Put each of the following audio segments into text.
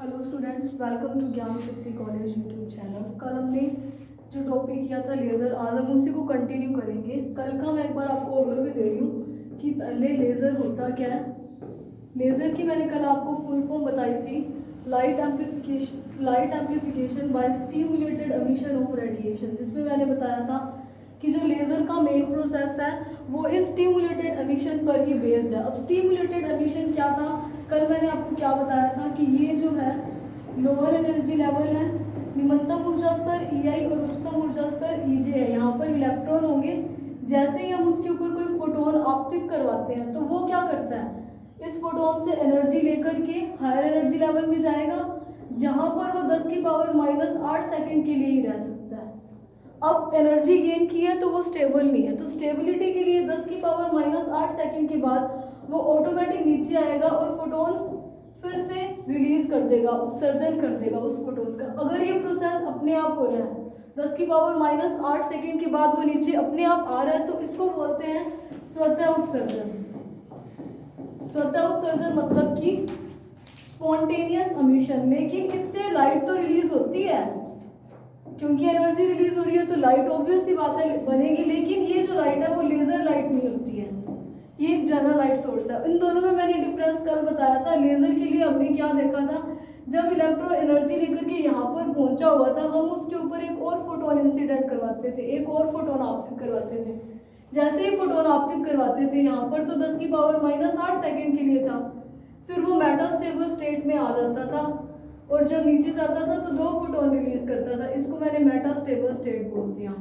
Hello students, welcome to ज्ञान शक्ति college YouTube channel. कल हमने जो टॉपिक किया था लेज़र, आज हम उसी को कंटिन्यू करेंगे। कल का मैं एक बार आपको ओवरव्यू दे रही हूँ कि पहले लेज़र होता क्या है। लेज़र की मैंने कल आपको फुल फॉर्म बताई थी, light amplification by stimulated emission of radiation, जिसमें मैंने बताया था कि जो लेज़र का मेन प्रोसेस है वो इस स्टिमुलेटेड एमिशन पर ही बेस्ड है। अब स्टिमुलेटेड एमिशन क्या था, कल मैंने आपको क्या बताया था कि ये जो है लोअर एनर्जी लेवल है, निम्नतम ऊर्जा स्तर EI और उच्चतम ऊर्जा स्तर EJ है। यहाँ पर इलेक्ट्रॉन होंगे, जैसे ही हम उसके ऊपर कोई फोटोन आपतित करवाते हैं तो वो क्या करता है, इस फोटोन से एनर्जी लेकर के हायर एनर्जी लेवल में जाएगा, जहाँ पर वो 10⁻⁸ सेकंड के लिए ही रह सकता है। अब एनर्जी गेन की है तो वो स्टेबल नहीं है, तो स्टेबिलिटी के लिए 10⁻⁸ सेकंड के बाद वो ऑटोमेटिक नीचे आएगा और फोटोन फिर से रिलीज कर देगा, उत्सर्जन कर देगा उस फोटोन का। अगर ये प्रोसेस अपने आप हो रहा है 10⁻⁸ सेकंड के बाद वो नीचे अपने आप आ रहा है, तो इसको बोलते हैं स्वतः उत्सर्जन। स्वतः उत्सर्जन मतलब कि स्पॉन्टेनियस एमिशन। लेकिन इससे लाइट तो रिलीज होती है, क्योंकि एनर्जी रिलीज हो रही है तो लाइट ऑब्वियस सी बात है बनेगी, लेकिन ये जो लाइट है वो लेजर लाइट नहीं होती है, ये एक जनरल लाइट सोर्स है। इन दोनों में मैंने डिफरेंस कल बताया था। लेजर के लिए हमने क्या देखा था, जब इलेक्ट्रॉन एनर्जी लेकर के यहाँ पर पहुंचा हुआ था, हम उसके ऊपर एक और फोटोन इंसिडेंट करवाते थे, एक और फोटोन आपतित करवाते थे। जैसे ही फोटोन आपतित करवाते थे यहाँ पर तो 10⁻⁸ सेकंड के लिए था, फिर वो मेटास्टेबल स्टेट में आ जाता था और जब नीचे जाता था तो 2 फोटोन रिलीज करता था। इसको मैंने मेटास्टेबल स्टेट बोल दिया।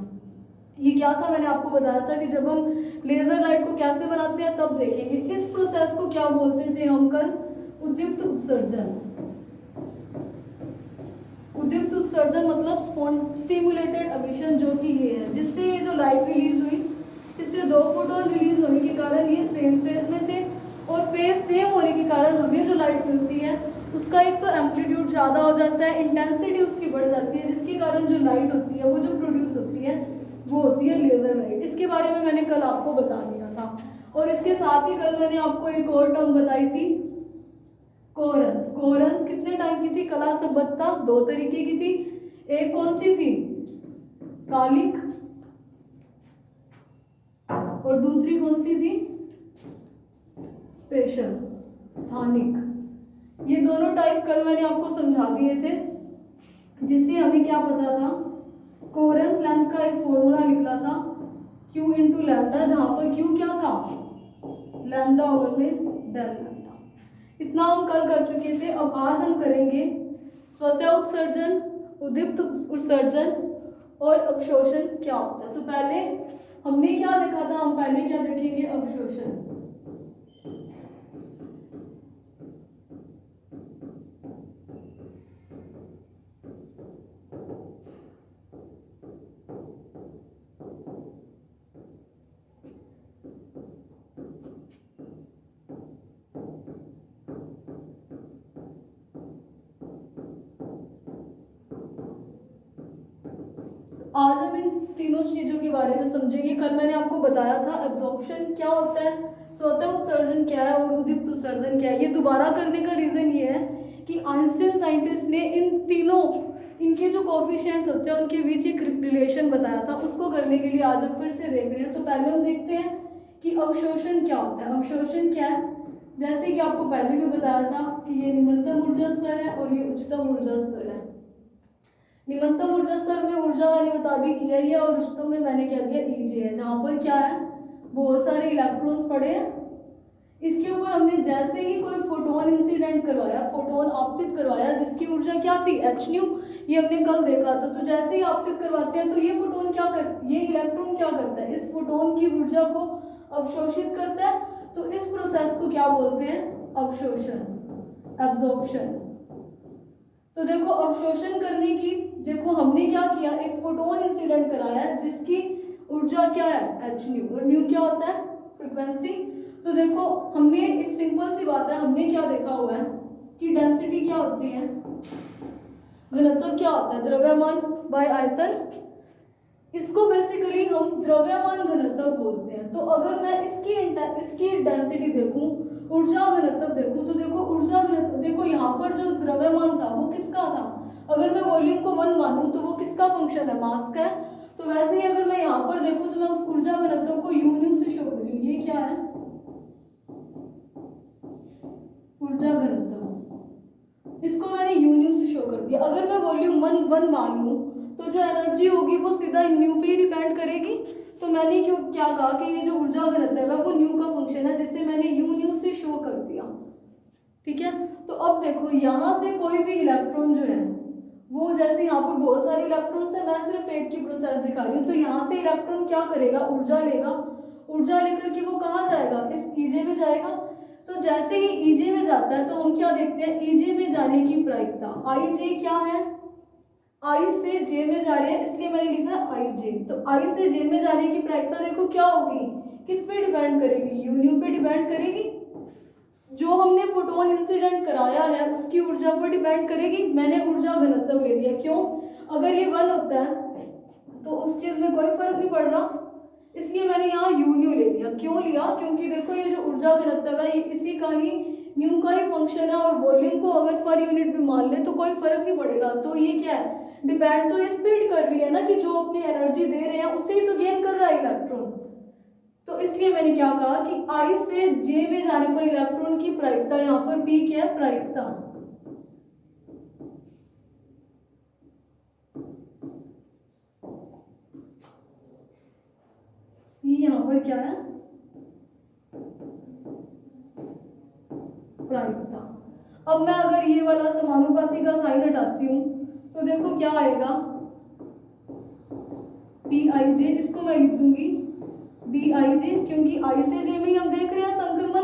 ये क्या था, मैंने आपको बताया था कि जब हम लेजर लाइट को कैसे बनाते हैं तब देखेंगे। इस प्रोसेस को क्या बोलते थे हम कल, उद्दीप्त उत्सर्जन। उद्दीप्त उत्सर्जन मतलब स्टिमुलेटेड एमिशन, जो कि ये है जिससे ये जो लाइट रिलीज हुई, इससे 2 फोटोन रिलीज होने के कारण ये सेम फेज में थे, और फेज सेम होने के कारण हमें जो लाइट मिलती है उसका एक तो एम्पलीट्यूड ज़्यादा हो जाता है, इंटेंसिटी उसकी बढ़ जाती है, जिसके कारण जो लाइट होती है वो जो प्रोड्यूस होती है वो होती है लेजर लाइट। इसके बारे में मैंने कल आपको बता दिया था। और इसके साथ ही कल मैंने आपको एक और टर्म बताई थी, कोहेरेंस। कोहेरेंस कितने टाइप की थी, कला संबद्धता 2 तरीके की थी। एक कौन सी थी, कालिक, और दूसरी कौन सी थी, स्पेशल, स्थानिक। ये दोनों टाइप कल मैंने आपको समझा दिए थे, जिससे हमें क्या पता था, कोहेरेंस लेंथ का एक फॉर्मूला निकला था Q इंटू लैम्डा, जहां पर Q क्या था, लैम्डा ओवर में डेल लैम्डा। इतना हम कल कर चुके थे। अब आज हम करेंगे स्वतः उत्सर्जन, उद्दीप्त उत्सर्जन और अवशोषण क्या होता है। तो पहले हमने क्या देखा था, हम पहले क्या देखेंगे, अवशोषण। आज हम इन तीनों चीजों के बारे में समझेंगे। कल मैंने आपको बताया था एब्जॉर्प्शन क्या होता है, स्वतः उत्सर्जन क्या है और उद्दीप्त उत्सर्जन क्या है। ये दोबारा करने का रीजन ये है कि आइंस्टीन साइंटिस्ट ने इन तीनों, इनके जो कोफिशिएंट्स होते हैं उनके बीच एक रिलेशन बताया था, उसको करने के लिए आज हम फिर से देख रहे हैं। तो पहले हम देखते हैं कि अवशोषण क्या होता है। अवशोषण क्या है, जैसे कि आपको पहले भी बताया था कि ये निम्नतम ऊर्जा स्तर है और ये उच्चतम ऊर्जा स्तर है। निम्नतम ऊर्जा स्तर में ऊर्जा मैंने बता दी EI है और उच्चतम में मैंने क्या दिया EJ है, जहां पर क्या है, बहुत सारे इलेक्ट्रॉन्स पड़े हैं। इसके ऊपर हमने जैसे ही कोई फोटोन इंसिडेंट करवाया, फोटोन आपतित करवाया, जिसकी ऊर्जा क्या थी, hν, ये हमने कल देखा था। तो जैसे ही आपतित करवाते हैं तो ये फोटोन क्या कर, ये इलेक्ट्रॉन क्या करता है, इस फोटोन की ऊर्जा को अवशोषित करता है। तो इस प्रोसेस को क्या बोलते हैं, अवशोषण, एब्जॉर्प्शन। तो देखो अवशोषण करने की, देखो हमने क्या किया, एक फोटोन इंसिडेंट कराया जिसकी ऊर्जा क्या है, hν, और न्यू क्या होता है, फ्रीक्वेंसी। तो देखो हमने एक सिंपल सी बात है, हमने क्या देखा हुआ है कि डेंसिटी क्या होती है, घनत्व क्या होता है, द्रव्यमान बाय आयतन इसको बेसिकली हम द्रव्यमान घनत्व बोलते हैं। तो अगर मैं इसकी डेंसिटी देखूं, ऊर्जा घनत्व देखूं, तो देखो ऊर्जा घनत्व, देखो यहाँ पर जो द्रव्यमान था वो किसका था, अगर मैं वॉल्यूम को 1 मानूं तो वो किसका फंक्शन है, मास का है। तो वैसे ही अगर मैं यहाँ पर देखूं तो मैं उस ऊर्जा घनत्व को यून्यू से शो कर रही हूँ। ये क्या है, ऊर्जा घनत्व, इसको मैंने यून्यू से शो कर दिया। अगर मैं वॉल्यूम 1 मान लूं तो जो एनर्जी होगी वो सीधा न्यू पे डिपेंड करेगी। तो मैंने क्या कहा कि ये जो ऊर्जा घनत्व है वो न्यू का फंक्शन है, जिसे मैंने न्यू से शो कर दिया। ठीक है, तो अब देखो यहाँ से कोई भी इलेक्ट्रॉन जो है वो, जैसे यहाँ पर बहुत सारे इलेक्ट्रॉन्स है, मैं सिर्फ एक की प्रोसेस दिखा रही हूँ। तो यहाँ से इलेक्ट्रॉन क्या करेगा, ऊर्जा लेगा, ऊर्जा लेकर के वो कहाँ जाएगा, इस ईजे में जाएगा। तो जैसे ही ईजे में जाता है तो हम क्या देखते हैं, ईजे में जाने की प्रायिकता, आई जे क्या है, आई से जे में जा रहे हैं इसलिए मैंने लिखा है आई जे। तो आई से जे में जाने की प्रायिकता देखो क्या होगी, किस पे डिपेंड करेगी, यून्यू पे डिपेंड करेगी। जो हमने फोटोन इंसिडेंट कराया है उसकी ऊर्जा पर डिपेंड करेगी। मैंने ऊर्जा घनत्व ले लिया, क्यों, अगर ये 1 होता है तो उस चीज में कोई फर्क नहीं पड़ रहा, इसलिए मैंने यहाँ यून्यू ले लिया। क्यों लिया, क्योंकि देखो ये जो ऊर्जा घनत्व है ये इसी का ही, न्यू का ही फंक्शन है, और वॉल्यूम को अगर पर यूनिट भी मान ले तो कोई फर्क नहीं पड़ेगा। तो ये क्या है, डिपेंड तो ये स्पीड कर रही है ना, कि जो अपनी एनर्जी दे रहे हैं उसे ही तो गेन कर रहा है इलेक्ट्रॉन। तो इसलिए मैंने क्या कहा कि आई से जे में जाने पर इलेक्ट्रॉन की प्रायिकता, यहाँ पर पी क्या है, प्रायिकता, ये यहाँ पर क्या है, प्रायिकता। अब मैं अगर ये वाला समानुपाती का साइन हटाती हूँ तो देखो क्या आएगा, पी आई जे, इसको मैं लिख दूंगी बी आई जे, क्योंकि आई से जे में ही हम देख रहे हैं संक्रमण,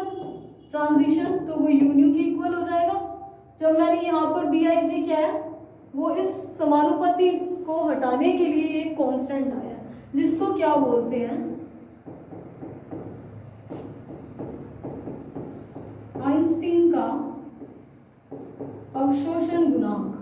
ट्रांजिशन, तो वो यून्यू के इक्वल हो जाएगा। जब मैंने यहाँ पर बी आई जे क्या है, वो इस समानुपाती को हटाने के लिए एक कांस्टेंट आया जिसको क्या बोलते हैं, आइंस्टीन का अवशोषण गुणांक।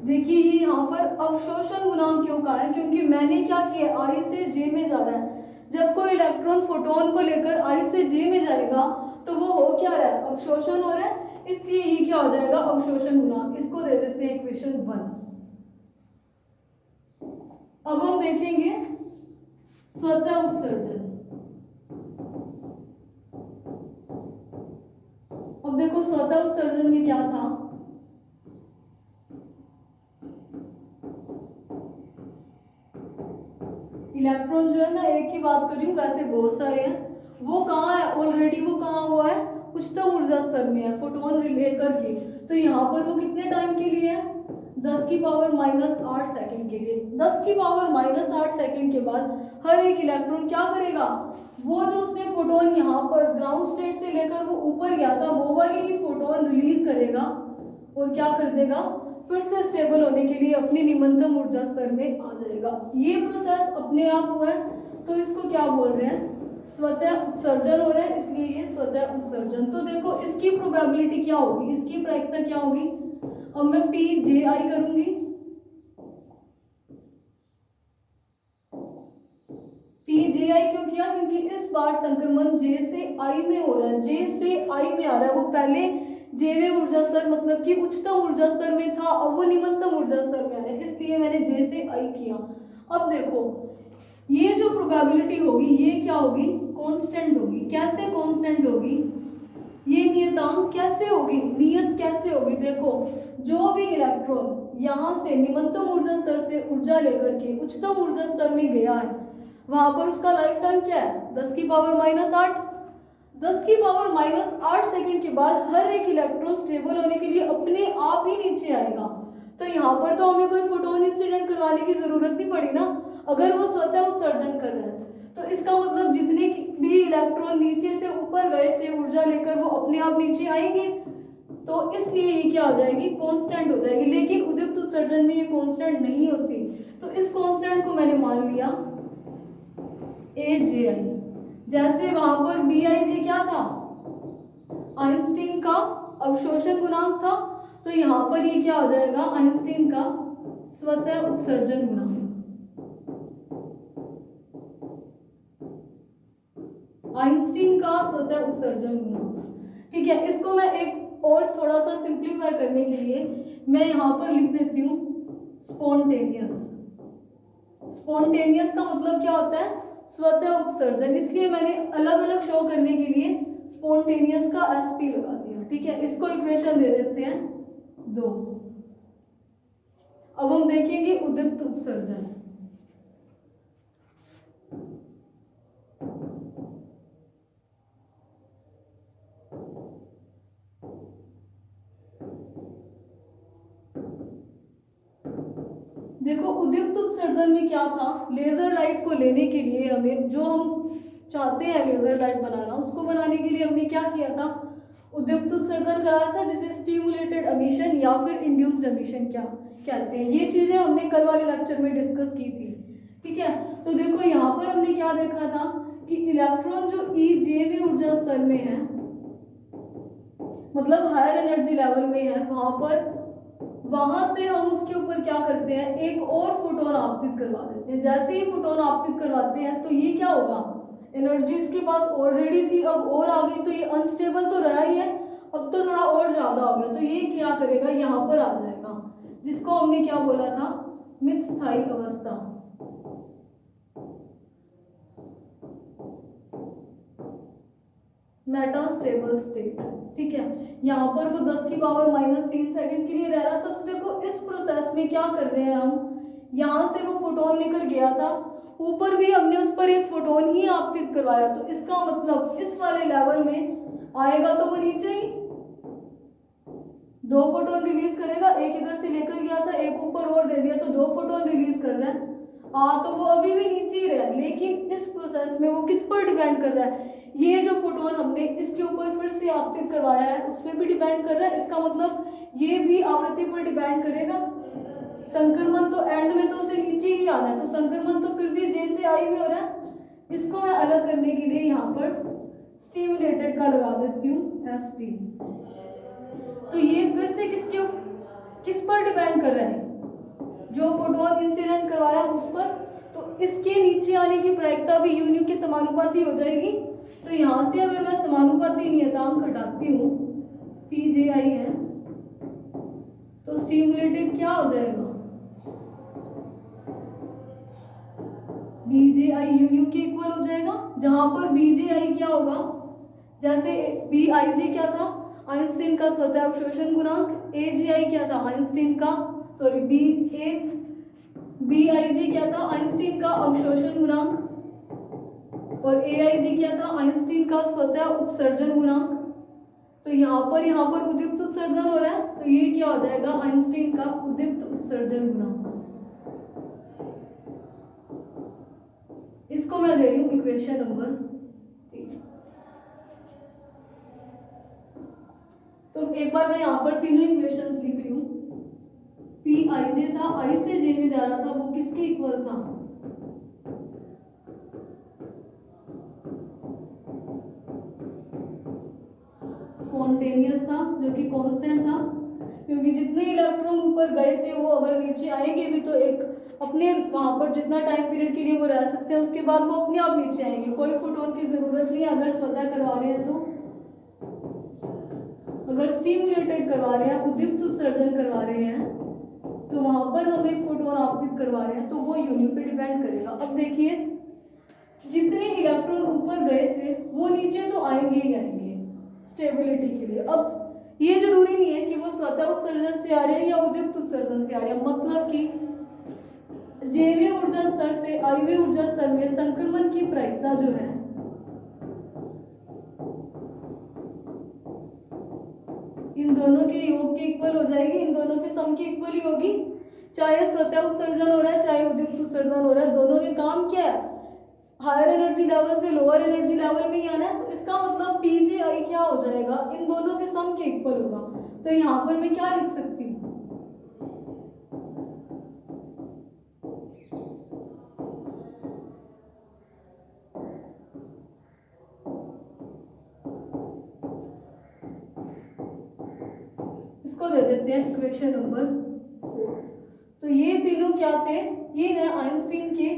देखिए ये यहाँ पर अवशोषण गुणांक क्यों कहा है, क्योंकि मैंने क्या किया, आई से जे में जा रहा है। जब कोई इलेक्ट्रॉन फोटोन को लेकर आई से जे में जाएगा तो वो हो क्या रहा है, अवशोषण हो रहा है, इसलिए ये क्या हो जाएगा, अवशोषण गुणांक। इसको दे देते हैं इक्वेशन 1। अब हम देखेंगे स्वतः उत्सर्जन। अब देखो स्वतः उत्सर्जन में क्या था, इलेक्ट्रॉन जो है, मैं एक की बात कर रही हूँ, वैसे बहुत सारे हैं, वो कहाँ है ऑलरेडी, वो कहाँ हुआ है, उच्चतम ऊर्जा स्तर में है, फोटोन लेकर के। तो यहाँ पर वो कितने टाइम के लिए है, 10⁻⁸ सेकंड के लिए। 10⁻⁸ सेकंड के बाद हर एक इलेक्ट्रॉन क्या करेगा, वो जो उसने फोटोन यहाँ पर ग्राउंड स्टेट से लेकर वो ऊपर गया था वो वाली ही फोटोन रिलीज करेगा और क्या कर देगा, फिर से स्टेबल होने के लिए अपनी निम्नतम ऊर्जा स्तर में आ जाएगा। ये प्रोसेस अपने आप हुआ है, तो इसको क्या बोल रहे हैं, स्वतः उत्सर्जन हो रहा है, इसलिए ये स्वतः उत्सर्जन। तो देखो इसकी प्रोबेबिलिटी क्या होगी, इसकी प्रायिकता क्या होगी, अब मैं पी जे आई करूंगी, पी जे आई क्यों किया, क्योंकि इस बार संक्रमण जे से आई में हो रहा है, जे से आई में आ रहा है। वो पहले जे में ऊर्जा स्तर मतलब कि उच्चतम ऊर्जा स्तर में था, अब वो निम्नतम ऊर्जा स्तर में है, इसलिए मैंने जे से आई किया। अब देखो ये जो प्रोबेबिलिटी होगी ये क्या होगी, कांस्टेंट होगी। कैसे कांस्टेंट होगी, ये नियतांक कैसे होगी, नियत कैसे होगी, देखो जो भी इलेक्ट्रॉन यहाँ से निम्नतम ऊर्जा स्तर से ऊर्जा लेकर के उच्चतम ऊर्जा स्तर में गया है, वहां पर उसका लाइफ टाइम क्या है, 10⁻⁸। 10⁻⁸ सेकंड के बाद हर एक इलेक्ट्रॉन स्टेबल होने के लिए अपने आप ही नीचे आएगा। तो यहाँ पर तो हमें कोई फोटोन इंसिडेंट करवाने की जरूरत नहीं पड़ी ना, अगर वो स्वतः उत्सर्जन कर रहे हैं। तो इसका मतलब जितने भी इलेक्ट्रॉन नीचे से ऊपर गए थे ऊर्जा लेकर वो अपने आप नीचे आएंगे, तो इसलिए ये क्या हो जाएगी, कांस्टेंट हो जाएगी। लेकिन उद्दीप्त उत्सर्जन में ये कांस्टेंट नहीं होती, तो इस कांस्टेंट को मैंने मान लिया ए जे आई। जैसे वहां पर बी आई जे क्या था, आइंस्टीन का अवशोषण गुणांक था, तो यहाँ पर ये क्या हो जाएगा, आइंस्टीन का स्वतः उत्सर्जन गुणांक। आइंस्टीन का स्वतः उत्सर्जन गुणांक, ठीक है। इसको मैं एक और थोड़ा सा सिंप्लीफाई करने के लिए मैं यहाँ पर लिख देती हूँ स्पॉन्टेनियस। स्पॉन्टेनियस का मतलब क्या होता है, स्वतः उत्सर्जन, इसलिए मैंने अलग अलग शो करने के लिए स्पॉन्टेनियस का एसपी लगा दिया, ठीक है। इसको इक्वेशन दे देते हैं 2। अब हम देखेंगे उद्दीप्त उत्सर्जन। देखो उद्दीप्त उत्सर्जन में क्या था, लेजर लाइट को लेने के लिए हमें जो हम चाहते हैं लेजर लाइट बनाना, उसको बनाने के लिए हमने क्या किया था, उद्दीप्त उत्सर्जन कराया था, जिसे स्टिमुलेटेड एमिशन या फिर इंड्यूस्ड एमिशन क्या कहते हैं। ये चीजें हमने कल वाले लेक्चर में डिस्कस की थी, ठीक है। तो देखो यहाँ पर हमने क्या देखा था कि इलेक्ट्रॉन जो ईजेवी ऊर्जा स्तर में है, मतलब हायर एनर्जी लेवल में है, वहां से हम उसके ऊपर क्या करते हैं, एक और फोटोन आपतित करवा देते हैं। जैसे ही फोटोन आपतित करवाते हैं तो ये क्या होगा, एनर्जी इसके पास ऑलरेडी थी, अब और आ गई, तो ये अनस्टेबल तो रहा ही है, अब तो थोड़ा और ज्यादा हो गया, तो ये क्या करेगा, यहाँ पर आ जाएगा, जिसको हमने क्या बोला था, मित स्थायी अवस्था। मेटास्टेबल स्टेट, ठीक है। यहाँ पर वो 10 की पावर -3 सेकंड के लिए रह रहा था, तो देखो इस प्रोसेस में क्या कर रहे हैं हम, यहाँ से वो फोटोन लेकर गया था, ऊपर भी हमने उस पर एक फोटोन ही आपतित करवाया, तो इसका मतलब इस वाले लेवल में आएगा तो वो नीचे ही 2 फोटोन रिलीज करेगा, एक इधर से लेकर गया था, एक ऊपर और दे दिया, तो 2 फोटोन रिलीज कर रहा है, तो वो अभी भी नीचे ही रहा, लेकिन इस प्रोसेस में वो किस पर डिपेंड कर रहा है, ये जो फोटोन हमने इसके ऊपर फिर से आपतित करवाया है उस पर भी डिपेंड कर रहा है। इसका मतलब ये भी आवृत्ति पर डिपेंड करेगा। संक्रमण तो एंड में तो उसे नीचे ही आना है, तो संक्रमण तो फिर भी जे से आई में हो रहा है। इसको मैं अलग करने के लिए यहाँ पर स्टिमुलेटेड का लगा देती हूँ एस तो ये फिर से किस पर डिपेंड कर रहा है, जो फोटोन इंसिडेंट करवाया उस पर, तो इसके नीचे आने की प्रायिकता भी यूनियन के समानुपाती हो जाएगी। तो यहाँ से अगर मैं समानुपाती नियतांक हटाती हूँ, पी जे आई है, तो स्टिमुलेटेड क्या हो जाएगा, बीजे आई यूनियन के इक्वल हो जाएगा, जहां पर बीजे आई क्या होगा, जैसे बी आई जे क्या था, आइंस्टीन का स्वतः अवशोषण गुणांक, ए जी आई क्या था, आइंस्टीन का सॉरी बी आई जी क्या था, आइंस्टीन का अवशोषण गुणांक, और ए आई जी क्या था, आइंस्टीन का स्वतः उत्सर्जन गुणांक। तो यहाँ पर उद्दीप्त उत्सर्जन हो रहा है, तो ये क्या हो जाएगा, आइंस्टीन का उद्दीप्त उत्सर्जन गुणांक। इसको मैं दे रही हूँ इक्वेशन नंबर 3। तो एक बार मैं यहाँ पर तीनों इक्वेशंस लिख रही हूँ। पी आई जे था, आई से जे में जा रहा था, वो किसके इक्वल था, स्पॉन्टेनियस था, जो कि कांस्टेंट था, क्योंकि जितने इलेक्ट्रॉन ऊपर गए थे वो अगर नीचे आएंगे भी तो एक अपने वहां पर जितना टाइम पीरियड के लिए वो रह सकते हैं, उसके बाद वो अपने आप नीचे आएंगे, कोई फोटोन की जरूरत नहीं है। अगर स्वतः करवा रहे हैं तो, अगर स्टिमुलेटेड करवा रहे हैं, उद्दीप्त उत्सर्जन करवा रहे हैं, तो वहां पर हम एक फोटोन आपतित करवा रहे हैं, तो वो यूनिट पे डिपेंड करेगा। अब देखिए जितने इलेक्ट्रॉन ऊपर गए थे वो नीचे तो आएंगे ही आएंगे स्टेबिलिटी के लिए। अब ये जरूरी नहीं है कि वो स्वतः उत्सर्जन से आ रहे हैं या उद्दीप्त उत्सर्जन से आ रहे हैं, मतलब कि जेवी ऊर्जा स्तर से आईवी ऊर्जा स्तर में संक्रमण की प्रायिकता जो है इन दोनों के योग के इक्वल हो जाएगी, इन दोनों के सम के इक्वल ही होगी, चाहे स्वतः उत्सर्जन हो रहा है चाहे उद्दीप्त उत्सर्जन हो रहा है, दोनों में काम क्या है, हायर एनर्जी लेवल से लोअर एनर्जी लेवल में ही आना है। तो इसका मतलब पीजे आई क्या हो जाएगा, इन दोनों के सम के इक्वल होगा। तो यहाँ पर मैं क्या लिख सकती हूँ, इसको दे देते हैं इक्वेशन नंबर 4। तो ये तीनों क्या थे, ये है आइंस्टीन के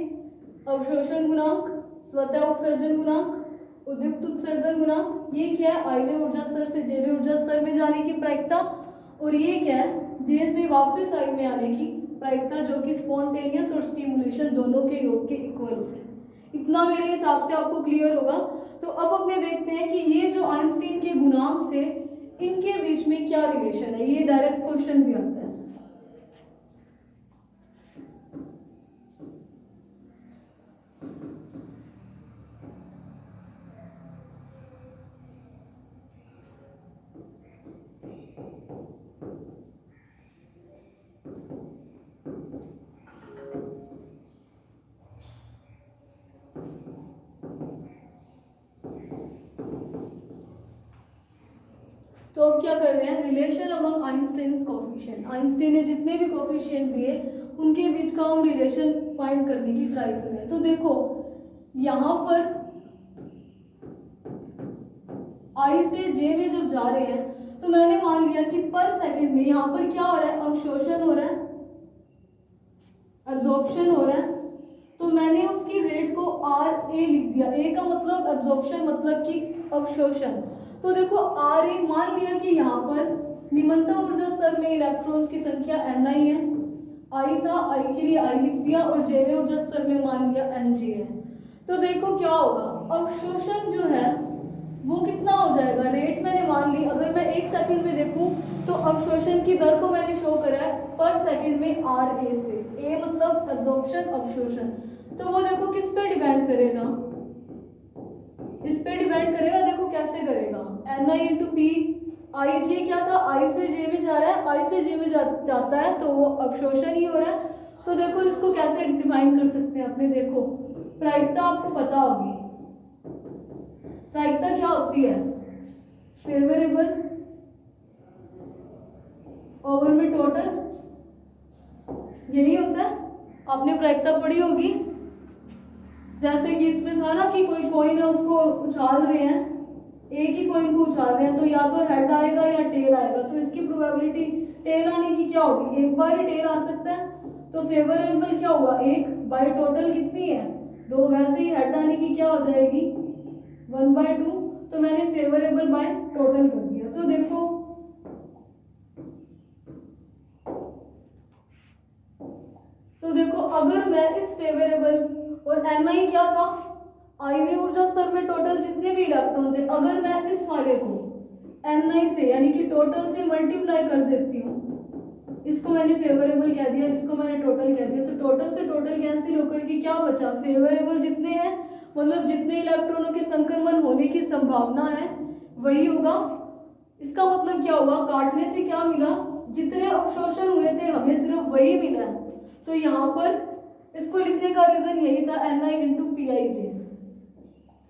अवशोषण गुणांक, स्वतः उत्सर्जन गुणांक, उद्युक्त उत्सर्जन गुणांक। ये क्या है, I वे ऊर्जा स्तर से J वे ऊर्जा स्तर में जाने की प्रायिकता, और ये क्या है, J से वापस I में आने की प्रायिकता, जो कि स्पॉन्टेनियस और स्टिमुलेशन दोनों के योग के इक्वल होते हैं। इतना मेरे हिसाब से आपको क्लियर होगा। तो अब अपने देखते हैं कि ये जो आइंस्टीन के गुणांक थे, इनके बीच में क्या रिलेशन है। ये डायरेक्ट क्वेश्चन भी आता है। तो अब क्या कर रहे हैं, relation among Einstein's coefficient. Einstein ने जितने भी कोफिशिएंट दिए उनके बीच का हम रिलेशन फाइंड करने की ट्राई कर रहे हैं। तो देखो यहाँ पर I से J में जब जा रहे हैं तो मैंने मान लिया कि पर सेकंड में यहाँ पर क्या हो रहा है, अवशोषण हो रहा है, एब्जॉर्प्शन हो रहा है। तो मैंने उसकी रेट को RA लिख दिया। A का मतलब एब्जॉर्प्शन, मतलब कि अवशोषण। तो देखो RA मान लिया कि यहाँ पर निम्नतम ऊर्जा स्तर में इलेक्ट्रॉन्स की संख्या Ni है, I था, I के लिए I लिख दिया, और J में ऊर्जा स्तर में मान लिया Nj है। तो देखो क्या होगा, अवशोषण जो है वो कितना हो जाएगा, रेट मैंने मान ली। अगर मैं 1 सेकंड में देखूं तो अवशोषण की दर को मैंने शो करा है पर सेकंड में RA से। A मतलब एब्जॉर्प्शन, अवशोषण। तो वो देखो किस पे डिपेंड करेगा, इस पे डिपेंड करेगा। देखो कैसे करेगा, Ni इंटू पी। आई जे क्या था, I से J में जा रहा है, I से J में जाता है तो वो अवशोषण ही हो रहा है। तो देखो इसको कैसे डिफाइन कर सकते हैं अपने, देखो प्रायिकता आपको पता होगी। प्रायिकता क्या होती है, फेवरेबल ओवर में टोटल, यही होता है। आपने प्रायिकता पढ़ी होगी। जैसे कि इसमें था ना कि कोई कॉइन है, उसको उछाल रहे हैं, एक ही कॉइन को उछाल रहे हैं, तो या तो हेड आएगा या टेल आएगा। तो इसकी प्रोबेबिलिटी टेल आने की क्या होगी, एक बार ही टेल आ सकता है। तो फेवरेबल क्या हुआ, 1 बाय टोटल कितनी है 2। वैसे ही हेड आने की क्या हो जाएगी 1/2। तो मैंने फेवरेबल बाय टोटल कर दिया। तो देखो अगर मैं इस फेवरेबल, और Ni क्या था, I वे ऊर्जा स्तर में टोटल जितने भी इलेक्ट्रॉन थे, अगर मैं इस वाले को Ni से यानी कि टोटल से मल्टीप्लाई कर देती हूँ, इसको मैंने फेवरेबल कह दिया, इसको मैंने टोटल कह दिया, तो टोटल से टोटल कैंसिल होकर के क्या बचा, फेवरेबल जितने हैं मतलब जितने इलेक्ट्रॉनों के संक्रमण होने की संभावना है वही होगा। इसका मतलब क्या हुआ, काटने से क्या मिला, जितने अवशोषण हुए थे हमें सिर्फ वही मिला है। तो यहाँ पर इसको लिखने का रीजन यही था, Ni इंटू PiJ।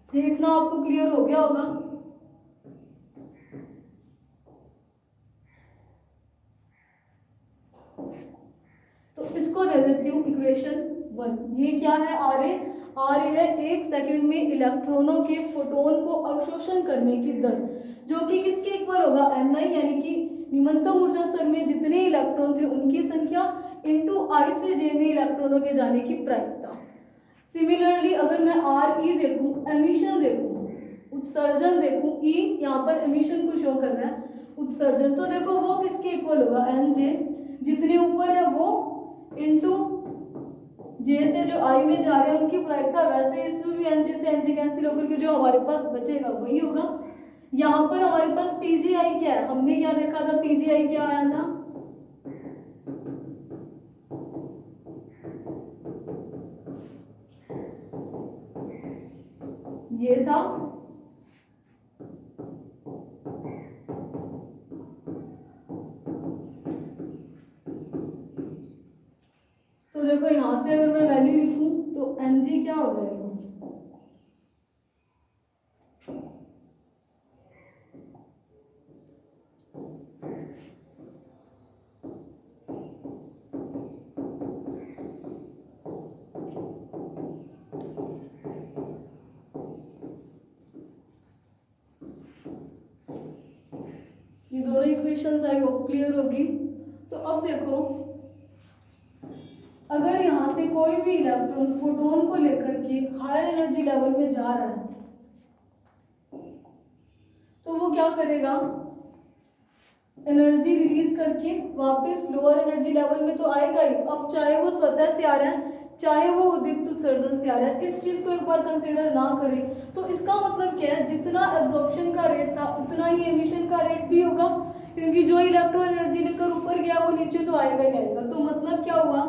ये इतना आपको क्लियर हो गया होगा। तो इसको दे देती हूँ इक्वेशन 1। ये क्या है, RA है 1 सेकंड में इलेक्ट्रॉनों के फोटोन को अवशोषण करने की दर, जो कि किसके इक्वल होगा, Ni यानी कि निम्नतम ऊर्जा स्तर में जितने इलेक्ट्रॉन थे उनकी संख्या इंटू I से J में इलेक्ट्रॉनों के जाने की प्रायिकता। सिमिलरली अगर मैं RE देखूं, एमिशन देखूं, उत्सर्जन देखूं, E यहाँ पर एमिशन को शो कर रहा है, उत्सर्जन, तो देखो वो किसके इक्वल होगा, Nj, जितने ऊपर है वो इंटू J से जो I में जा रहे हैं उनकी प्रायिकता। वैसे इसमें भी Nj से Nj कैंसिल होकर के जो हमारे पास बचेगा वही होगा। यहाँ पर हमारे पास PGI क्या है, हमने क्या देखा था, PGI क्या आया था, ये था तो देखो यहाँ से अगर मैं वैल्यू लिखूं तो Nj क्या हो जाएगा, ये दोनों इक्वेशंस आई होप क्लियर होगी। तो अब देखो, अगर यहाँ से कोई भी इलेक्ट्रॉन फोटोन को लेकर के हायर एनर्जी लेवल में जा रहा है तो वो क्या करेगा, एनर्जी रिलीज करके वापस लोअर एनर्जी लेवल में तो आएगा ही। अब चाहे वो स्वतः से आ रहा है चाहे वो उद्दीप्त उत्सर्जन से आ रहा है, इस चीज को एक बार कंसीडर ना करें तो इसका मतलब क्या है, जितना एब्जॉर्प्शन का रेट था उतना ही एमिशन का रेट भी होगा, क्योंकि जो इलेक्ट्रॉन एनर्जी लेकर ऊपर गया वो नीचे तो आएगा ही आएगा। तो मतलब क्या हुआ,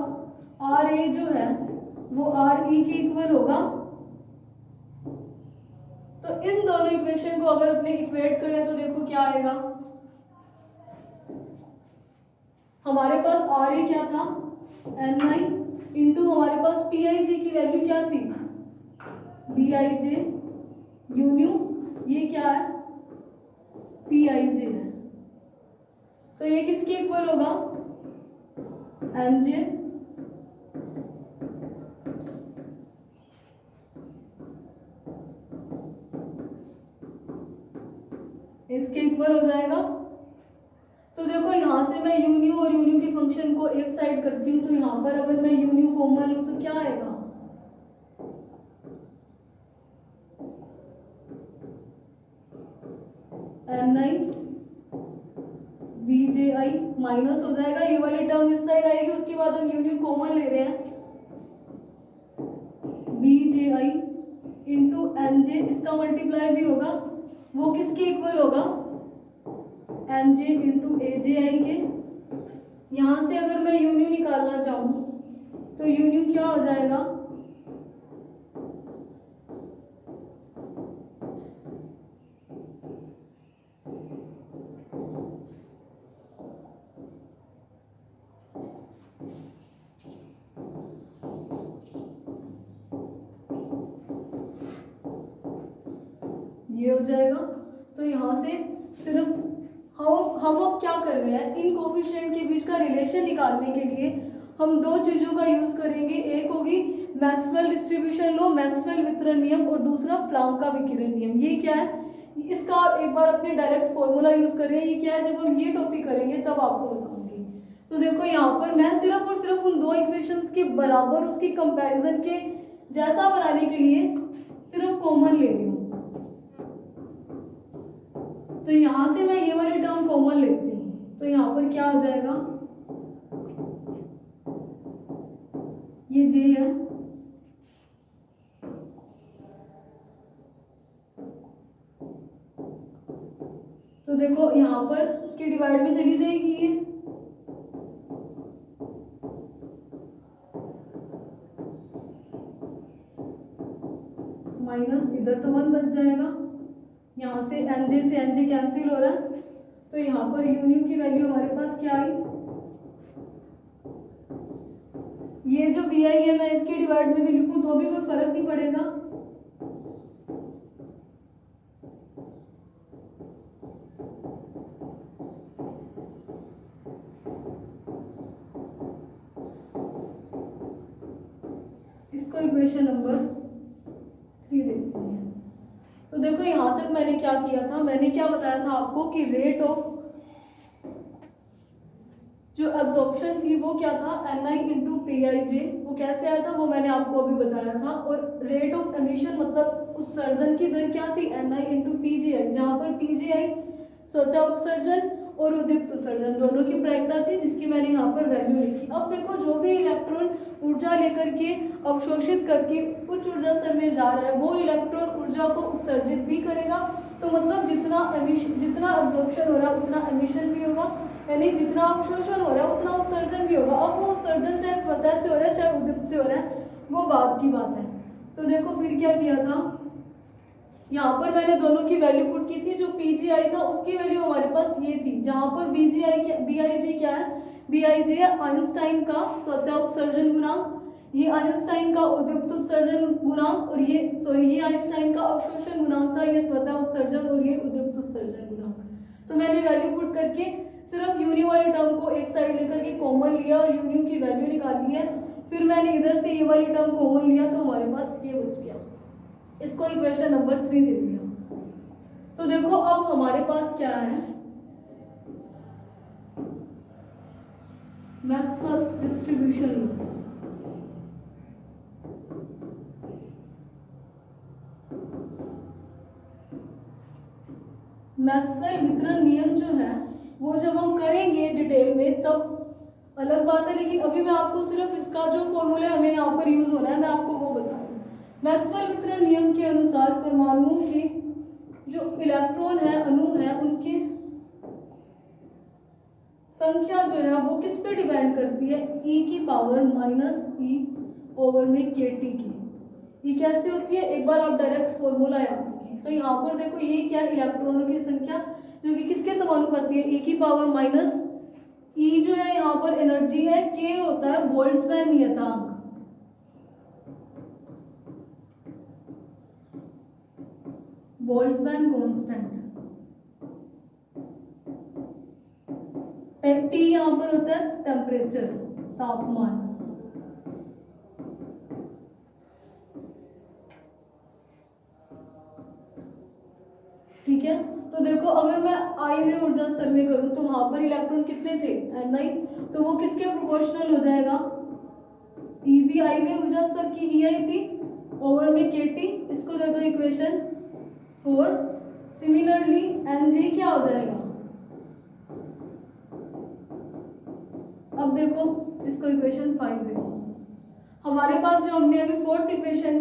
आर ए जो है वो आर ई के इक्वल होगा। तो इन दोनों इक्वेशन को अगर अपने इक्वेट करें तो देखो क्या आएगा, हमारे पास आर ए क्या था एन आई इंटू हमारे पास पी आई जे की वैल्यू क्या थी D I J you new, ये क्या है पी आई जे है। तो ये किसके इक्वल होगा एम जे इसके इक्वल हो जाएगा। तो देखो यहाँ से मैं यू न्यू और यू न्यू के फंक्शन को एक साइड करती हूँ, तो यहाँ पर अगर मैं यू न्यू कॉमन लूँ तो क्या आएगा, एन आई बी जे आई माइनस हो जाएगा, ये वाली टर्म इस साइड आएगी, उसके बाद हम यू न्यू कॉमन ले रहे हैं, बी जे आई इंटू एन जे, इसका मल्टीप्लाई भी होगा, वो किसके इक्वल होगा एन जे इंटू ए जे आई के। यहाँ से अगर मैं यू न्यू निकालना चाहूँ तो यू न्यू क्या हो जाएगा, ये हो जाएगा। तो यहाँ से सिर्फ हम अब क्या कर रहे हैं, इन कोफिशिएंट के बीच का रिलेशन निकालने के लिए हम दो चीज़ों का यूज़ करेंगे, एक होगी मैक्सवेल डिस्ट्रीब्यूशन लॉ, मैक्सवेल वितरण नियम, और दूसरा प्लांक का विकिरण नियम। ये क्या है, इसका आप एक बार अपने डायरेक्ट फॉर्मूला यूज़ करें, ये क्या है, जब हम ये टॉपिक करेंगे तब आपको बताऊंगी। तो देखो यहाँ पर मैं सिर्फ और सिर्फ उन दो इक्वेशंस के बराबर उसकी कंपैरिजन के जैसा बनाने के लिए सिर्फ कॉमन ले रही हूँ। तो यहाँ से मैं ये वाली टर्म कॉमन लेती हूँ, तो यहाँ पर क्या हो जाएगा, ये जे है, तो देखो यहाँ पर इसके डिवाइड में चली जाएगी ये, माइनस इधर तो 1 बच जाएगा, यहाँ से एन जे कैंसिल हो रहा है, तो यहाँ पर यू न्यू की वैल्यू हमारे पास क्या आई, ये जो बी आई है मैं इसके डिवाइड में भी लिखूं तो भी कोई फर्क नहीं पड़ेगा, इसको इक्वेशन नंबर 3 देखते हैं। तो देखो यहाँ तक मैंने क्या किया था, मैंने क्या बताया था आपको कि रेट ऑफ जो एब्जॉर्प्शन थी वो क्या था N I into P I J, वो कैसे आया था वो मैंने आपको अभी बताया था। और रेट ऑफ एमिशन मतलब उत्सर्जन की दर क्या थी एन आई इंटू पी जे आई, जहाँ पर पी जे आई स्वतः उत्सर्जन और उद्दीप्त उत्सर्जन दोनों की प्रायिकता थी, जिसकी मैंने यहाँ पर वैल्यू लिखी। अब देखो जो भी इलेक्ट्रॉन ऊर्जा लेकर के अवशोषित करके उच्च ऊर्जा स्तर में जा रहा है वो इलेक्ट्रॉन ऊर्जा को उत्सर्जित भी करेगा, तो मतलब जितना अब्जॉर्प्शन हो रहा है उतना एमिशन भी होगा, यानी जितना अवशोषण हो रहा है उतना उत्सर्जन भी होगा। अब वो उत्सर्जन चाहे स्वतः से हो रहा है चाहे उद्दीप्त से हो रहा है वो बाद की बात है। तो देखो फिर क्या किया था, यहाँ पर मैंने दोनों की वैल्यू पुट की थी, जो पीजीआई था उसकी वैल्यू हमारे पास ये थी, जहाँ पर बीआईजी क्या है, बीआईजी है आइंस्टाइन का स्वतः उत्सर्जन गुणांक, ये आइंस्टाइन का उद्दीप्त उत्सर्जन गुणांक, और ये आइंस्टाइन का अवशोषण गुणांक था, ये स्वतः उत्सर्जन और ये उद्दीप्त उत्सर्जन गुणांक। तो मैंने वैल्यू पुट करके सिर्फ यून्यू वाली टर्म को एक साइड लेकर के कॉमन लिया और यून्यू की वैल्यू निकाली है, फिर मैंने इधर से ये वाली टर्म कॉमन लिया तो हमारे पास ये बच गया, इसको इक्वेशन नंबर 3 दे दिया। तो देखो अब हमारे पास क्या है, मैक्सवेल्स डिस्ट्रीब्यूशन लॉ। मैक्सवेल वितरण नियम जो है वो जब हम करेंगे डिटेल में तब अलग बात है, लेकिन अभी मैं आपको सिर्फ इसका जो फॉर्मूला हमें यहाँ पर यूज होना है मैं आपको वो बता रही हूँ। मैक्सवेल वितरण नियम के अनुसार परमाणुओं के जो इलेक्ट्रॉन है, अणु है, उनकी संख्या जो है वो किस पे डिपेंड करती है, e की पावर -e ओवर में kT की। ये कैसे होती है, एक बार आप डायरेक्ट फॉर्मूला याद रखें। तो यहाँ पर देखो ये क्या, इलेक्ट्रॉनों की संख्या जो कि किसके समानुपाती है, e की पावर माइनस e जो है यहाँ पर एनर्जी है, k होता है बोल्ट्जमैन नियतांक। Boltzmann constant. T यहाँ पर होता है टेम्परेचर, तापमान। ठीक है, तो देखो अगर मैं I में ऊर्जा स्तर में करूं तो वहां पर इलेक्ट्रॉन कितने थे, Ni, तो वो किसके प्रोपोर्शनल हो जाएगा, Ebi में ऊर्जा स्तर की Ei थी ओवर में kT। इसको दे दो इक्वेशन 4। सिमिलरली Nj क्या हो जाएगा, अब देखो इसको इक्वेशन 5 देखो, हमारे पास जो हमने अभी फोर्थ इक्वेशन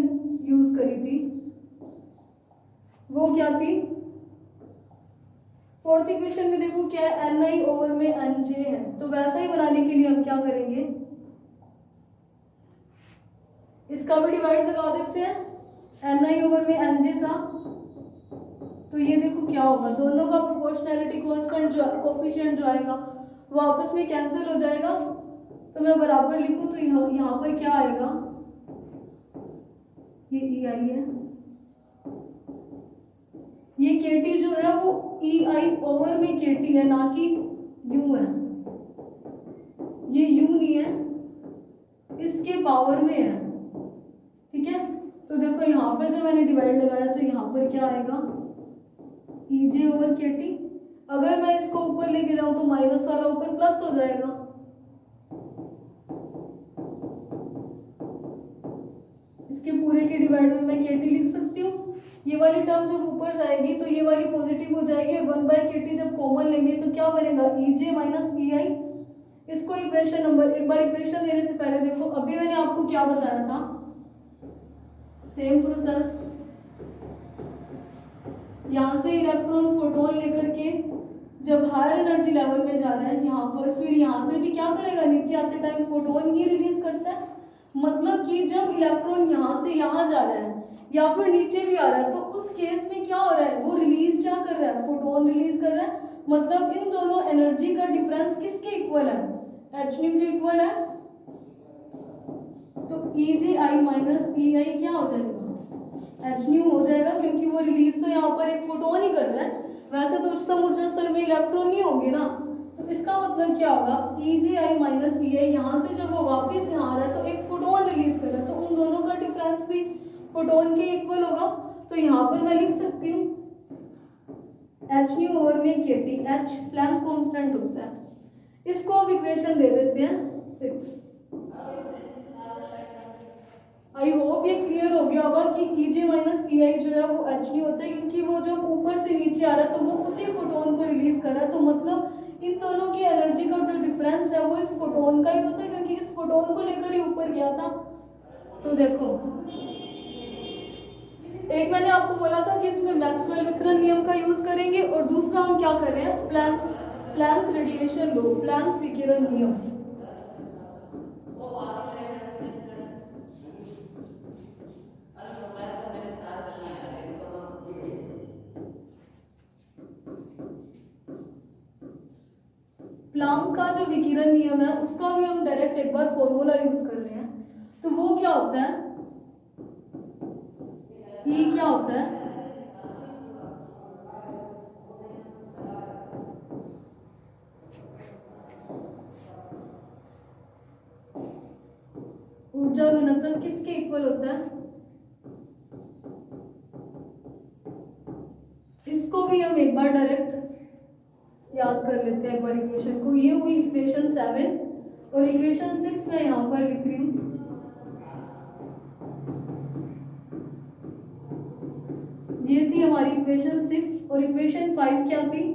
यूज करी थी वो क्या थी, फोर्थ इक्वेशन में देखो क्या है, Ni ओवर में Nj है। तो वैसा ही बनाने के लिए हम क्या करेंगे, इसका भी डिवाइड लगा देते हैं। Ni ओवर में Nj था, तो ये देखो क्या होगा, दोनों का प्रोपोर्शनैलिटी कांस्टेंट जो कोफिशिएंट जो आएगा वो आपस में कैंसिल हो जाएगा। तो मैं बराबर लिखूं तो यहाँ पर क्या आएगा, ये Ei है, ये kT जो है वो Ei ओवर में kT है, ना कि U है, ये U नहीं है, इसके पावर में है। ठीक है, तो देखो यहाँ पर जब मैंने डिवाइड लगाया तो यहाँ पर क्या आएगा, Ej ओवर kT। अगर मैं इसको ऊपर लेके जाऊं तो माइनस वाला ऊपर प्लस हो जाएगा। इसके पूरे के डिवाइड में मैं kT लिख सकती हूँ। ये वाली टर्म जब ऊपर जाएगी तो ये वाली पॉजिटिव हो जाएगी, 1/kT जब कॉमन लेंगे तो क्या बनेगा, Ej माइनस Ei। इसको इक्वेशन नंबर, एक बार इक्वेशन देने से पहले देखो अभी मैंने आपको क्या बताया था, सेम प्रोसेस, यहाँ से इलेक्ट्रॉन फोटोन लेकर के जब हायर एनर्जी लेवल में जा रहा है यहाँ पर, फिर यहाँ से भी क्या करेगा, नीचे आते टाइम फोटोन ही रिलीज करता है। मतलब कि जब इलेक्ट्रॉन यहाँ से यहाँ जा रहा है या फिर नीचे भी आ रहा है तो उस केस में क्या हो रहा है, वो रिलीज क्या कर रहा है, फोटोन रिलीज कर रहा है। मतलब इन दोनों एनर्जी का डिफरेंस किसके इक्वल है, h के इक्वल है। तो Ej माइनस Ei क्या हो जाएगा, h हो जाएगा, क्योंकि वो रिलीज तो यहाँ पर एक फोटोन ही कर रहा है। वैसे तो उच्चतम ऊर्जा स्तर में इलेक्ट्रॉन नहीं होंगे ना, तो इसका मतलब क्या होगा, Ej माइनस Ei यहाँ से जब वो वापस यहाँ आ रहा है तो एक फोटोन रिलीज कर रहा है, तो उन दोनों का डिफरेंस भी फोटोन के इक्वल होगा। तो यहाँ पर मैं लिख सकती हूँ h ओवर में kT, h प्लैंक कांस्टेंट होता है। इसको अब इक्वेशन दे देते हैं 6। आई होप ये क्लियर हो गया होगा कि Ej माइनस Ei जो है वो h नहीं होता है, क्योंकि वो जब ऊपर से नीचे आ रहा है तो वो उसी फोटोन को रिलीज कर रहा है। तो मतलब इन दोनों की एनर्जी का जो डिफरेंस है वो इस फोटोन का ही होता है, क्योंकि इस फोटोन को लेकर ही ऊपर गया था। तो देखो एक मैंने आपको बोला था कि इसमें मैक्सवेल वितरण नियम का यूज करेंगे, और दूसरा हम क्या कर रहे हैं, प्लैंक रेडिएशन लॉ, प्लैंक विकिरण नियम। प्लैंक का जो विकिरण नियम है उसका भी हम डायरेक्ट एक बार फॉर्मूला यूज कर रहे हैं। तो वो क्या होता है, E क्या होता है, ऊर्जा घनत्व किसके इक्वल होता है, इसको भी हम एक बार डायरेक्ट याद कर लेते हैं एक बार इक्वेशन को। ये हुई इक्वेशन 7। और इक्वेशन 6 मैं यहाँ पर लिख रही हूँ। ये थी हमारी इक्वेशन 6 और इक्वेशन 5 क्या थी?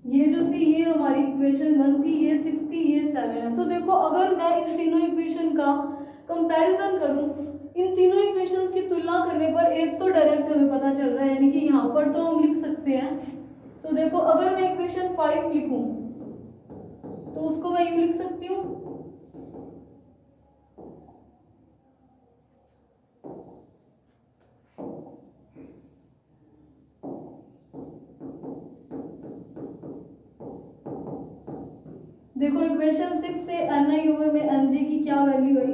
ये जो थी ये हमारी इक्वेशन 1 थी, ये 6 थी, ये 7 है। तो देखो अगर मैं इन तीनों इक्वेशन का कंपैरिजन करूं, इन तीनों इक्वेशंस की तुलना करने पर एक तो डायरेक्ट हमें पता चल रहा है, यानी कि यहाँ पर तो हम लिख सकते हैं। तो देखो अगर मैं इक्वेशन 5 लिखूं तो उसको मैं यूं लिख सकती हूँ, देखो इक्वेशन 6 से ni ओवर में nj की क्या वैल्यू आई,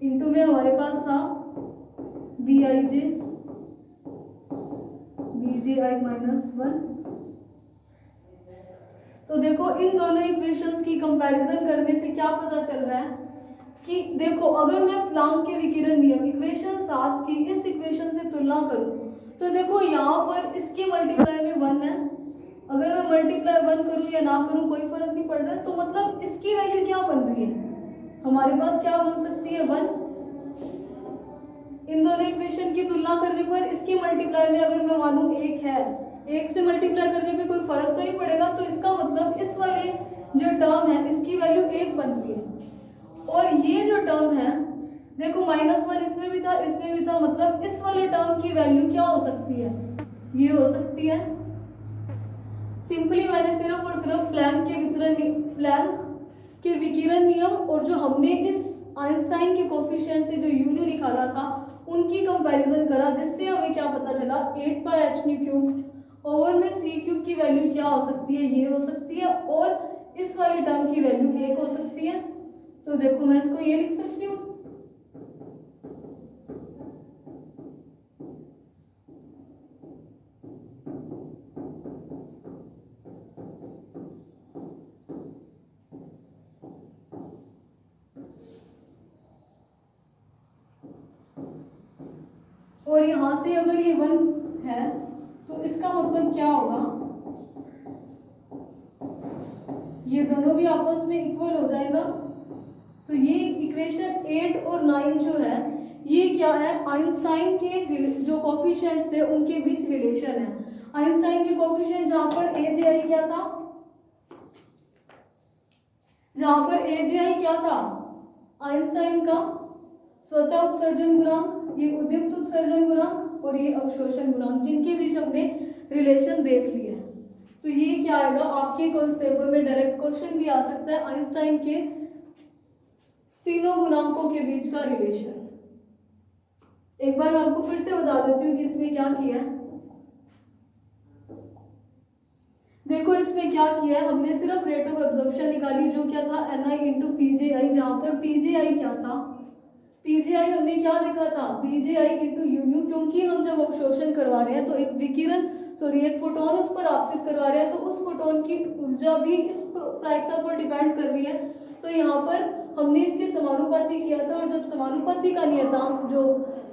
इनटू में हमारे पास था bij bji माइनस 1। तो देखो इन दोनों इक्वेशंस की कंपैरिजन करने से क्या पता चल रहा है कि देखो अगर मैं प्लांक के विकिरण नियम इक्वेशन 7 की इस इक्वेशन से तुलना करूं तो देखो यहाँ पर इसके मल्टीप्लाई में 1 है, अगर मैं मल्टीप्लाई 1 करूं या ना करूं कोई फर्क नहीं पड़ रहा है। तो मतलब इसकी वैल्यू क्या बन रही है, हमारे पास क्या बन सकती है 1। इन दोनों इक्वेशन की तुलना करने पर इसकी मल्टीप्लाई में अगर मैं मानूं 1 है, 1 से मल्टीप्लाई करने पे कोई फर्क तो नहीं पड़ेगा, तो इसका मतलब इस वाले जो टर्म है इसकी वैल्यू 1 बन रही है। और ये जो टर्म है देखो -1 इसमें भी था इसमें भी था, मतलब इस वाले टर्म की वैल्यू क्या हो सकती है, ये हो सकती है। सिंपली मैंने सिर्फ और सिर्फ प्लैंक के विकिरण नियम और जो हमने इस आइंस्टाइन के कोफिशिएंट से जो यूनियन निकाला था उनकी कंपैरिजन करा, जिससे हमें क्या पता चला 8πh³ ओवर में c³ की वैल्यू क्या हो सकती है, ये हो सकती है, और इस वाले टर्म की वैल्यू 1 हो सकती है। तो देखो मैं इसको ये लिख सकती हूँ, और यहाँ से अगर ये 1 है तो इसका मतलब क्या होगा, ये दोनों भी आपस में इक्वल हो जाएगा। तो ये इक्वेशन 8 और 9 जो है ये क्या है, आइंस्टाइन के जो कोफिशिएंट्स थे उनके बीच रिलेशन है। आइंस्टाइन के कोफिशिएंट जहां पर एजीआई क्या था, जहां पर एजीआई क्या था, आइंस्टाइन का स्वतः उत्सर्जन गुणांक, ये उद्दीप्त उत्सर्जन गुणांक और ये अवशोषण गुणांक, जिनके बीच हमने रिलेशन देख लिया है। तो ये क्या आएगा आपके पेपर में डायरेक्ट क्वेश्चन भी आ सकता है, आइंस्टाइन के तीनों गुणांकों के बीच का रिलेशन। एक बार मैं आपको फिर से बता देती हूँ कि इसमें क्या किया है। देखो इसमें क्या किया है, हमने सिर्फ रेट ऑफ एब्जॉर्प्शन निकाली जो क्या था ni इंटू पीजेआई, जहां पर पीजेआई क्या था, पीजेआई हमने क्या देखा था पीजेआई इंटू यूयू, क्योंकि हम जब अवशोषण करवा रहे हैं तो एक विकिरण एक फोटोन उस पर आपतित करवा रहे हैं, तो उस फोटोन की ऊर्जा भी इस प्रायिकता पर डिपेंड कर रही है। तो यहाँ पर हमने इसके समानुपाती किया था, और जब समानुपाती का नियतांक जो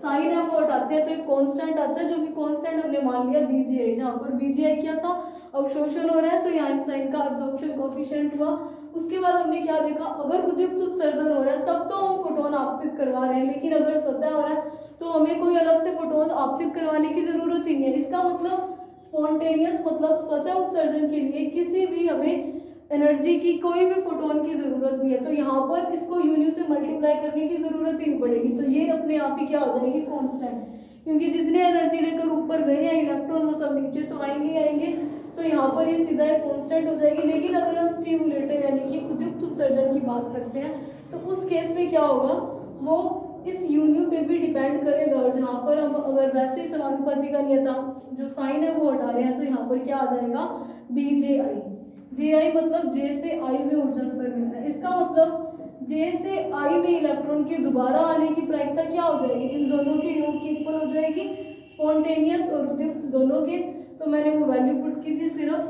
साइन है वो हटाते हैं तो एक कांस्टेंट आता है, जो कि कांस्टेंट हमने मान लिया बीजीआई, जहाँ पर बीजीआई क्या था अवशोषण हो रहा है, तो यहाँ आइंस्टाइन का एब्जॉर्प्शन कोएफिशिएंट हुआ। उसके बाद हमने क्या देखा, अगर उद्दीप्त उत्सर्जन हो रहा है तब तो हम फोटोन आपतित करवा रहे हैं, लेकिन अगर स्वतः हो रहा है तो हमें कोई अलग से फोटोन आपतित करवाने की जरूरत ही नहीं है। इसका मतलब स्पॉन्टेनियस मतलब स्वतः उत्सर्जन के लिए किसी भी हमें एनर्जी की कोई भी फोटोन की जरूरत नहीं है। तो यहाँ पर इसको यूनियन से मल्टीप्लाई करने की जरूरत ही नहीं पड़ेगी, तो ये अपने आप ही क्या हो जाएगी कांस्टेंट, क्योंकि जितने एनर्जी लेकर ऊपर गए हैं इलेक्ट्रॉन वो सब नीचे तो आएंगे, तो यहाँ पर ये सीधा एक कांस्टेंट हो जाएगी। लेकिन अगर हम स्टिमुलेटर यानी कि उद्दीप्त उत्सर्जन की बात करते हैं तो उस केस में क्या होगा, वो इस यूनियन पे भी डिपेंड करेगा, और जहाँ पर हम अगर वैसे ही समानुपाती का नियतांक जो साइन है वो हटा रहे हैं तो यहाँ पर क्या आ जाएगा बीजेआई, जेआई मतलब जे से आई में ऊर्जा स्तर में है। इसका मतलब जे से आई में इलेक्ट्रॉन के दोबारा आने की प्रायिकता क्या हो जाएगी, इन दोनों के योग की इक्वल हो जाएगी, स्पॉन्टेनियस और उद्दीप्त दोनों के। तो मैंने वो वैल्यू पुट की थी सिर्फ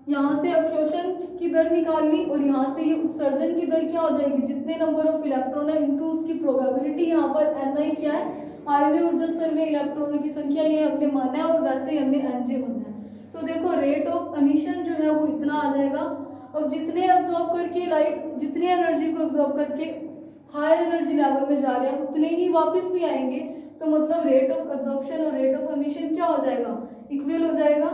यहाँ से अवशोषण की दर निकालनी और यहाँ से ये उत्सर्जन की दर क्या हो जाएगी, जितने नंबर ऑफ इलेक्ट्रॉन है इनटू उसकी प्रोबेबिलिटी। यहाँ पर ni क्या है, आणविक ऊर्जा स्तर में इलेक्ट्रॉनों की संख्या, ये हमने माना है और वैसे ही हमने nj माना है। तो देखो रेट ऑफ एमिशन जो है वो इतना आ जाएगा। अब जितने एब्जॉर्ब करके लाइट, जितनी एनर्जी को एब्जॉर्ब करके हायर एनर्जी लेवल में जा रहे हैं उतने ही वापस भी आएंगे। तो मतलब रेट ऑफ एब्जॉर्प्शन और रेट ऑफ एमिशन क्या हो जाएगा, इक्वल हो जाएगा।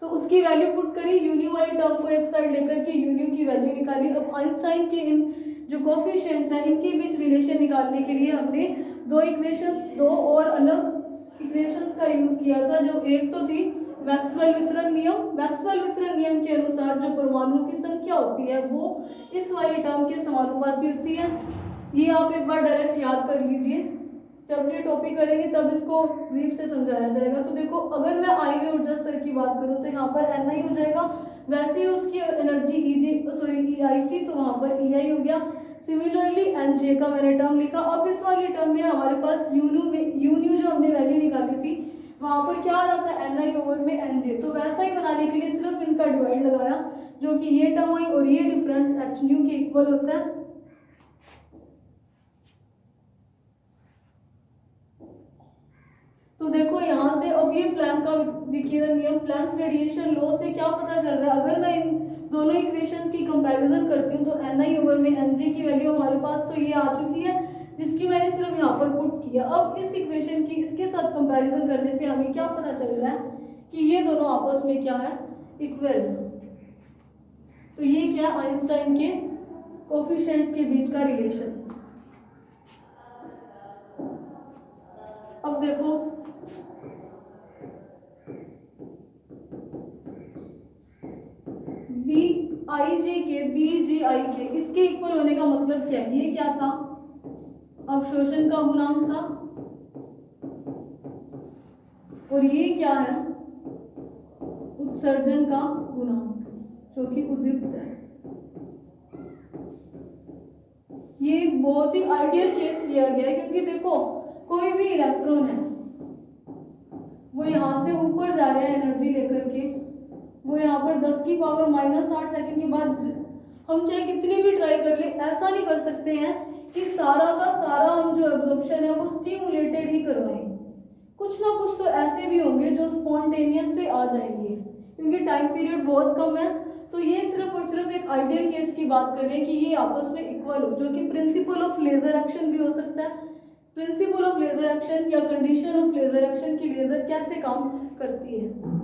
तो उसकी वैल्यू पुट करी, यून्यू वाली टर्म को एक साइड लेकर के यून्यू की वैल्यू निकाली। अब आइंस्टाइन के इन जो कोफिशिएंट्स हैं इनके बीच रिलेशन निकालने के लिए हमने दो और अलग इक्वेशंस का यूज किया था। जो एक तो थी मैक्सवेल वितरण नियम। मैक्सवेल वितरण नियम के अनुसार जो परमाणुओं की संख्या होती है वो इस वाली टर्म के समानुपाती होती है। ये आप एक बार डायरेक्ट याद कर लीजिए, जब ये टॉपिक करेंगे तब इसको ब्रीफ से समझाया जाएगा। तो देखो अगर मैं आणविक ऊर्जा स्तर की बात करूं तो यहाँ पर ni हो जाएगा, वैसे ही उसकी एनर्जी ei थी तो वहाँ पर ei हो गया। सिमिलरली nj का मैंने टर्म लिखा। अब इस वाली टर्म में हमारे पास यून्यू जो हमने वैल्यू निकाली थी वहाँ पर क्या आ रहा था, ni ओवर में nj। तो वैसा ही बनाने के लिए सिर्फ इनका डिवाइड लगाया, जो कि ये टर्म आई और ये डिफरेंस h न्यू के इक्वल होता है। तो देखो यहाँ से अब ये प्लैंक का विकिरण नियम, प्लैंक्स रेडिएशन लॉ से क्या पता चल रहा है, अगर मैं इन दोनों इक्वेशंस की कंपैरिजन करती हूँ तो ni ओवर में nj की वैल्यू हमारे पास तो ये आ चुकी है, जिसकी मैंने सिर्फ यहाँ पर पुट किया। अब इस इक्वेशन की इसके साथ कंपैरिजन करने से हमें क्या पता चल रहा है कि ये दोनों आपस में क्या है, इक्वल है। तो ये क्या, आइंस्टाइन के कोफिशिएंट्स के बीच का रिलेशन। अब देखो BJ के इसके इक्वल होने का मतलब क्या है, ये क्या था, अवशोषण का गुणांक था और ये क्या है, उत्सर्जन का गुणांक जो कि उद्दीप्त है। ये बहुत ही आइडियल केस लिया गया है क्योंकि देखो कोई भी इलेक्ट्रॉन है वो यहाँ से ऊपर जा रहे हैं एनर्जी लेकर के, वो यहाँ पर 10 की पावर -8 सेकंड के बाद हम चाहे कितनी भी ट्राई कर ले, ऐसा नहीं कर सकते हैं कि सारा का सारा हम जो एब्जॉर्प्शन है वो स्टिमुलेटेड ही करवाएं। कुछ ना कुछ तो ऐसे भी होंगे जो स्पॉन्टेनियस से आ जाएंगे क्योंकि टाइम पीरियड बहुत कम है। तो ये सिर्फ और सिर्फ एक आइडियल केस की बात कर रहे हैं कि ये आपस में इक्वल हो, जो कि प्रिंसिपल ऑफ लेजर एक्शन भी हो सकता है। प्रिंसिपल ऑफ लेजर एक्शन या कंडीशन ऑफ लेजर एक्शन की लेजर कैसे काम करती है।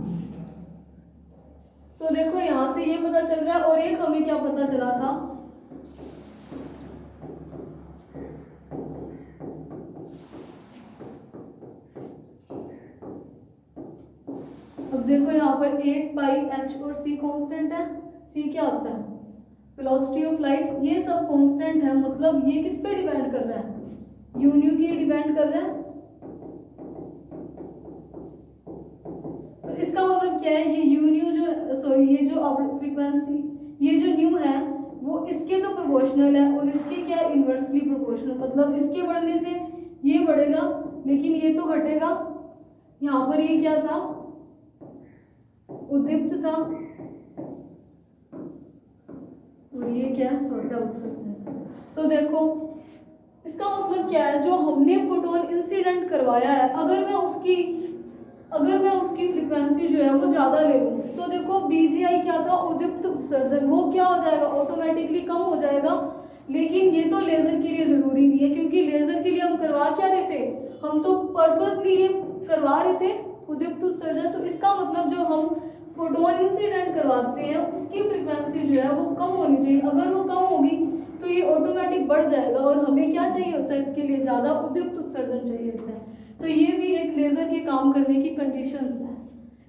तो देखो यहाँ से ये पता चल रहा है और एक हमें क्या पता चला था, अब देखो यहाँ पर 8 पाई h और c कांस्टेंट है। c क्या होता है, वेलोसिटी ऑफ लाइट। ये सब कांस्टेंट है, मतलब ये किस पे डिपेंड कर रहा है, यून्यू की डिपेंड कर रहा है। तो इसका मतलब क्या है, ये यून्यू जो ये जो फ्रीक्वेंसी, ये जो न्यू है वो इसके तो प्रोपोर्शनल है और इसके क्या इनवर्सली प्रोपोर्शनल, मतलब इसके बढ़ने से ये बढ़ेगा लेकिन ये तो घटेगा। यहाँ पर ये क्या था, उद्दीप्त था और ये क्या है, स्वतः उत्सर्जन। तो देखो इसका मतलब क्या है, जो हमने फोटोन इंसिडेंट करवाया है अगर मैं उसकी फ्रीक्वेंसी जो है वो ज़्यादा ले लूँ तो देखो BGI क्या था, उद्दीप्त उत्सर्जन, वो क्या हो जाएगा, ऑटोमेटिकली कम हो जाएगा। लेकिन ये तो लेज़र के लिए ज़रूरी नहीं है क्योंकि लेज़र के लिए हम करवा क्या रहे थे, हम तो पर्पसली ये करवा रहे थे उद्दीप्त उत्सर्जन। तो इसका मतलब जो हम फोटोन इंसिडेंट करवाते हैं उसकी फ्रीक्वेंसी जो है वो कम होनी चाहिए। अगर वो कम होगी तो ये ऑटोमेटिक बढ़ जाएगा और हमें क्या चाहिए होता है, इसके लिए ज़्यादा उद्दीप्त उत्सर्जन चाहिए होता है। तो ये भी एक लेज़र के काम करने की कंडीशंस है।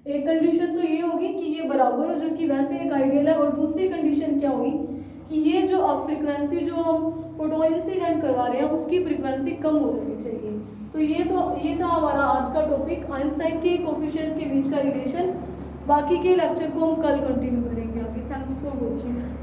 एक कंडीशन तो ये होगी कि ये बराबर हो, जो कि वैसे एक आइडियल है, और दूसरी कंडीशन क्या होगी कि ये जो अब फ्रीक्वेंसी जो हम फोटोन इंसिडेंट करवा रहे हैं उसकी फ्रीक्वेंसी कम हो जानी चाहिए। तो ये था हमारा आज का टॉपिक, आइंस्टाइन के कोफिशिएंट्स के बीच का रिलेशन। बाकी के लेक्चर को हम कल कंटिन्यू करेंगे आगे। Thanks for watching.